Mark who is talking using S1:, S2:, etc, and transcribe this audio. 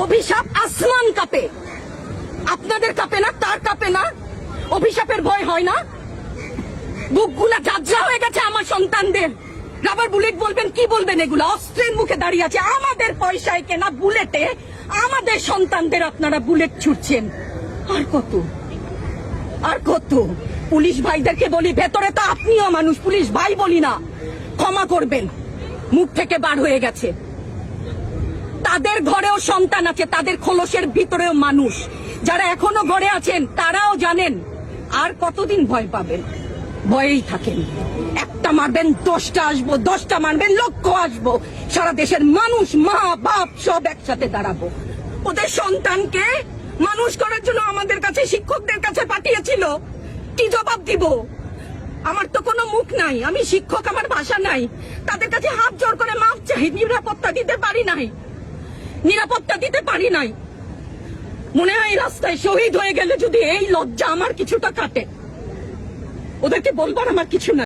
S1: অভিশাপ আসমান কাঁপে, আপনাদের কাঁপে না? তার কাঁপে না? অভিশাপের ভয় হয় না? বুকগুলা ঝাঁঝরা হয়ে গেছে আমার সন্তানদের। রাবার বুলেট বলবেন, কি বলবেন? এগুলো অস্ত্রের মুখে দাঁড়িয়ে আছে, আমাদের পয়সায় কেনা বুলেটে আমাদের সন্তানদের আপনারা বুলেট ছুটছেন। আর কত, আর কত? পুলিশ ভাইদেরকে বলি, ভেতরে তো আপনিও মানুষ, পুলিশ ভাই বলি না, ক্ষমা করবেন, মুখ থেকে বার হয়ে গেছে। তাদের ঘরেও সন্তান আছে, তাদের খোলসের ভিতরেও মানুষ। যারা এখনো ঘরে আছেন তারাও জানেন আর কতদিন ভয় পাবেন। ভয়েই থাকেন, একটা মারবেন 10টা আসবো, 10টা মারবেন লক্ষ আসবো। সারা দেশের মানুষ, মা বাপ সব একসাথে দাঁড়াবো। ওদের সন্তানকে মানুষ করার জন্য আমাদের কাছে, শিক্ষকদের কাছে পাঠিয়েছিল। কি জবাব দিব? আমার তো কোনো মুখ নাই, আমি শিক্ষক, আমার ভাষা নাই। তাদের কাছে হাত জোর করে মাফ চাই, নিরাপত্তা দিতে পারি নাই, নিরাপত্তা দিতে পারি নাই। মনে হয় রাস্তায় শহীদ হয়ে গেলে যদি এই লজ্জা আমার কিছুটা কাটে। ওদেরকে বলবার আমার কিছু নাই।